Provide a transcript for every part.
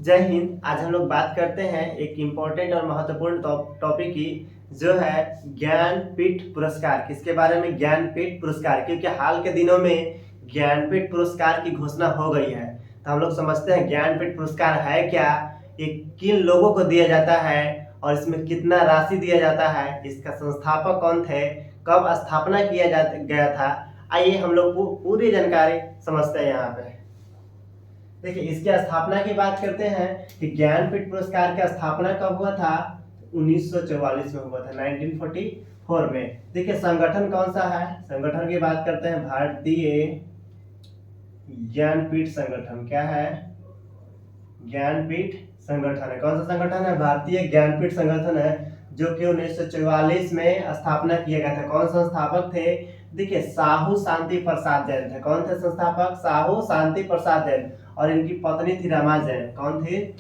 जय हिंद। आज हम लोग बात करते हैं एक इम्पोर्टेंट और महत्वपूर्ण टॉपिक की, जो है ज्ञानपीठ पुरस्कार। किसके बारे में? ज्ञानपीठ पुरस्कार। क्योंकि हाल के दिनों में ज्ञानपीठ पुरस्कार की घोषणा हो गई है। तो हम लोग समझते हैं ज्ञानपीठ पुरस्कार है क्या, ये किन लोगों को दिया जाता है और इसमें कितना राशि दिया जाता है, इसका संस्थापक कौन थे, कब स्थापना किया गया था। आइए हम लोग पूरी जानकारी समझते हैं यहाँ पे। देखिए, इसकी स्थापना की बात करते हैं कि ज्ञानपीठ पुरस्कार की स्थापना कब हुआ था? 1944 में हुआ था, 1944 में। देखिए, संगठन कौन सा है? संगठन की बात करते हैं भारतीय ज्ञानपीठ संगठन। क्या है? ज्ञानपीठ संगठन है। कौन सा संगठन है? भारतीय ज्ञानपीठ संगठन है, जो कि 1944 में स्थापना किया गया था। कौन संस्थापक थे? देखिए, साहू शांति प्रसाद जैन थे। कौन थे संस्थापक? साहू शांति प्रसाद जैन। और इनकी पत्नी थी रमा जैन। कौन थी?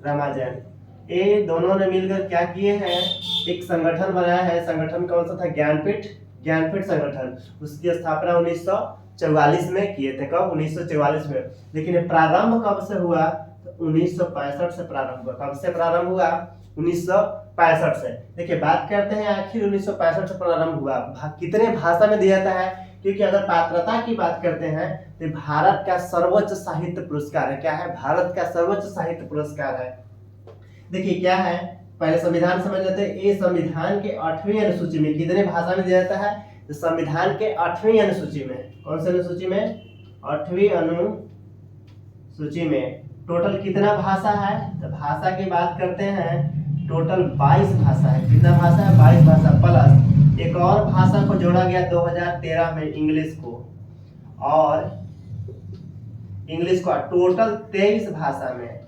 रमा जैन। ये दोनों ने मिलकर क्या किए हैं? एक संगठन बनाया है। संगठन कौन सा था? ज्ञानपीठ संगठन। उसकी स्थापना 1944 में किए थे। कब? 1944 में। लेकिन ये प्रारंभ कब से हुआ? तो 1965 से प्रारंभ हुआ। कब से प्रारंभ हुआ? 1965 से। देखिए, बात करते हैं आखिर 1965 से प्रारंभ हुआ। कितने भाषा में दिया जाता है? क्योंकि अगर पात्रता की बात करते हैं तो भारत का सर्वोच्च साहित्य पुरस्कार है। क्या है? भारत का सर्वोच्च साहित्य पुरस्कार है। देखिए क्या है, पहले संविधान समझ लेते हैं। ये संविधान के 8वीं अनुसूची में कितने भाषा में दिया जाता है? तो संविधान के 8वीं अनुसूची में। कौन सी अनुसूची में? 8वीं अनुसूची में टोटल कितना भाषा है? तो भाषा की बात करते हैं, टोटल 22 भाषा है। कितना भाषा है? 22 भाषा, प्लस एक और भाषा को जोड़ा गया 2013 में, इंग्लिश को। और इंग्लिश को टोटल 23 भाषा में।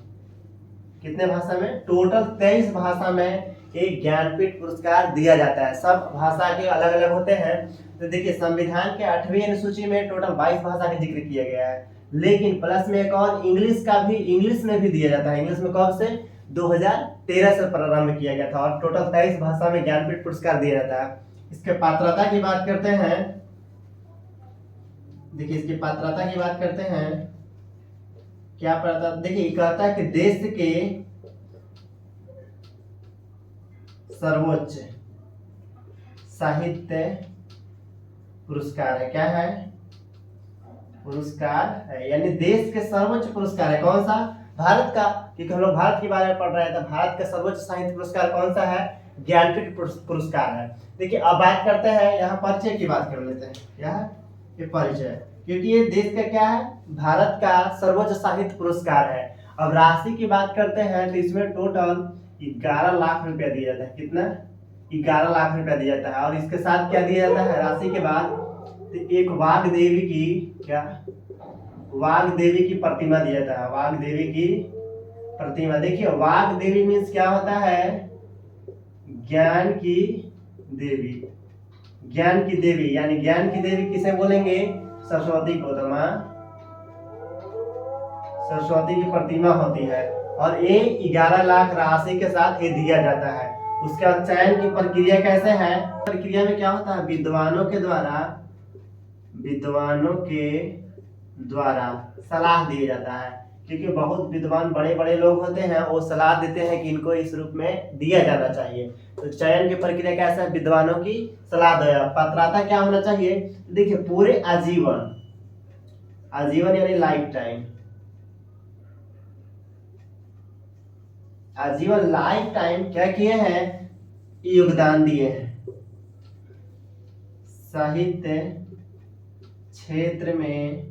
कितने भाषा में? टोटल 23 भाषा में एक ज्ञानपीठ पुरस्कार दिया जाता है। सब भाषा के अलग अलग होते हैं। तो देखिए, संविधान के 8वीं अनुसूची में टोटल 22 भाषा का जिक्र किया गया है, लेकिन प्लस में एक और इंग्लिश में भी दिया जाता है। इंग्लिश में कब से? 2013 से प्रारंभ किया गया था। और टोटल 23 भाषा में ज्ञानपीठ पुरस्कार दिया जाता है। इसके पात्रता की बात करते हैं। देखिए, इसकी पात्रता की बात करते हैं। क्या पात्रता? देखिए, कहता है कि देश के सर्वोच्च साहित्य पुरस्कार है। क्या है? पुरस्कार है, यानी देश के सर्वोच्च पुरस्कार है। कौन सा? भारत का। क्योंकि हम लोग भारत के बारे में पढ़ रहे हैं, तो भारत का सर्वोच्च साहित्य पुरस्कार कौन सा है? ज्ञानपीठ पुरस्कार है। देखिए, अब बात करते हैं, यहाँ परिचय की बात कर लेते हैं। क्या है? ये परिचय। क्योंकि ये देश का क्या है? भारत का सर्वोच्च साहित्य पुरस्कार है। अब राशि की बात करते हैं, तो इसमें टोटल 11 लाख रुपया दिया जाता है। कितना? 11 लाख रुपया दिया जाता है। और इसके साथ क्या दिया जाता है राशि के बाद? तो एक वाघ देवी की, क्या? वाघ देवी की प्रतिमा दिया जाता है। वाघ देवी की प्रतिमा। देखिए, वाघ देवी मीन्स क्या होता है? ज्ञान की देवी। ज्ञान की देवी, यानी ज्ञान की देवी किसे बोलेंगे? सरस्वती को। तो मां सरस्वती की प्रतिमा होती है। और ये 11 लाख राशि के साथ ये दिया जाता है। उसका चयन की प्रक्रिया कैसे है? प्रक्रिया में क्या होता है? विद्वानों के द्वारा सलाह दिया जाता है। क्योंकि बहुत विद्वान बड़े बड़े लोग होते हैं, वो सलाह देते हैं कि इनको इस रूप में दिया जाना चाहिए। तो चयन की प्रक्रिया कैसा है? विद्वानों की सलाह दया। पात्रता क्या होना चाहिए? देखिए, पूरे आजीवन यानी लाइफ टाइम, आजीवन लाइफ टाइम क्या किए हैं? योगदान दिए हैं साहित्य क्षेत्र में।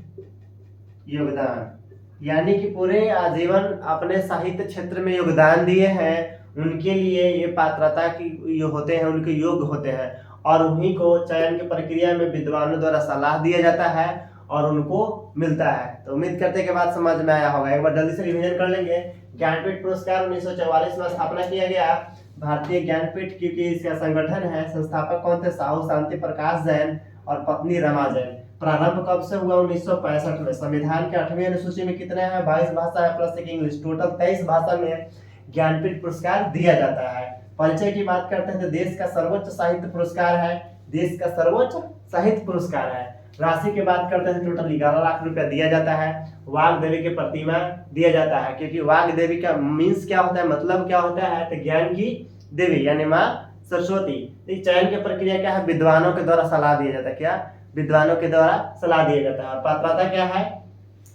योगदान यानी कि पूरे आजीवन अपने साहित्य क्षेत्र में योगदान दिए हैं, उनके लिए ये पात्रता की होते हैं, उनके योग्य होते हैं। और उन्हीं को चयन की प्रक्रिया में विद्वानों द्वारा सलाह दिया जाता है और उनको मिलता है। तो उम्मीद करते हैं कि बात समझ में आया होगा। एक बार जल्दी से रिवीजन कर लेंगे। ज्ञानपीठ पुरस्कार 1944 में स्थापना किया गया। भारतीय ज्ञानपीठ, क्योंकि इसका संगठन है। संस्थापक कौन थे? साहू शांति प्रकाश जैन और पत्नी रमा जैन। प्रारंभ कब से हुआ? 1965 में। संविधान के 8वीं अनुसूची में कितने हैं? 22 भाषा है, प्लस एक इंग्लिश। टोटल 23 भाषा में ज्ञानपीठ पुरस्कार दिया जाता है। परिचय की बात करते हैं तो देश का सर्वोच्च साहित्य पुरस्कार है। देश का सर्वोच्च साहित्य पुरस्कार है। राशि की बात करते हैं, टोटल 11 लाख रुपया दिया जाता है। वाग देवी की प्रतिमा दिया जाता है, क्योंकि वाग देवी का मीन्स क्या होता है, मतलब क्या होता है, तो ज्ञान की देवी यानी माँ सरस्वती। तो चयन की प्रक्रिया क्या है, विद्वानों के द्वारा सलाह दिया जाता है। क्या, विद्वानों के द्वारा सलाह दिया जाता है। और पात्रता क्या है,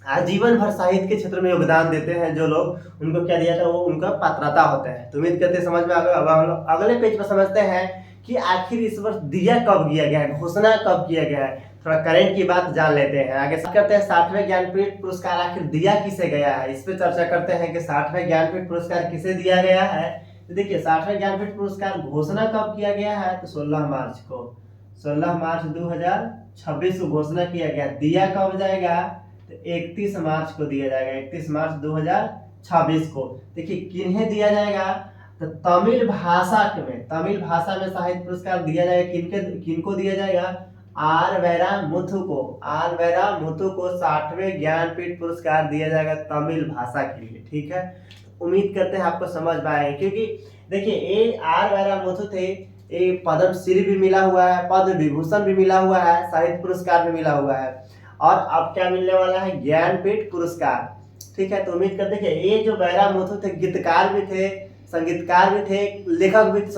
आजीवन भर साहित्य के क्षेत्र में योगदान देते हैं जो लोग, उनको क्या दिया था, वो उनका पात्रता होता है। तो उम्मीद करते हैं समझ में आ गया। अब हम लोग अगले पेज पर समझते हैं कि आखिर इस वर्ष दिया कब किया गया है, घोषणा कब किया गया है। थोड़ा करेंट की बात जान लेते हैं। आगे करते हैं 60वें ज्ञानपीठ पुरस्कार आखिर दिया किसे गया है, इस पे चर्चा करते हैं कि 60वें ज्ञानपीठ पुरस्कार किसे दिया गया है। तो देखिए 60वें ज्ञानपीठ पुरस्कार घोषणा कब किया गया है, तो 16 मार्च को, 16 मार्च 2026 को घोषणा किया गया। दिया कब जाएगा, तो 31 मार्च को दिया जाएगा, 31 मार्च 2026 को। देखिए किन्हें दिया जाएगा, तो तमिल भाषा में साहित्य पुरस्कार दिया जाएगा। किनको दिया जाएगा, आर वैरा मुथु को 60वें ज्ञानपीठ पुरस्कार दिया जाएगा तमिल भाषा के लिए। ठीक है, उम्मीद करते हैं आपको समझ में आए, क्योंकि देखिए ये आर वैरा मुथु थे, ये पद्मश्री भी मिला हुआ है, पद्म विभूषण भी मिला हुआ है, साहित्य पुरस्कार भी मिला हुआ है, और अब क्या मिलने वाला है, ज्ञानपीठ पुरस्कार। ठीक है, तो उम्मीद करते हैं कि ये जो वैरा मुथु थे गीतकार भी थे, संगीतकार भी थे, लेखक भी थे।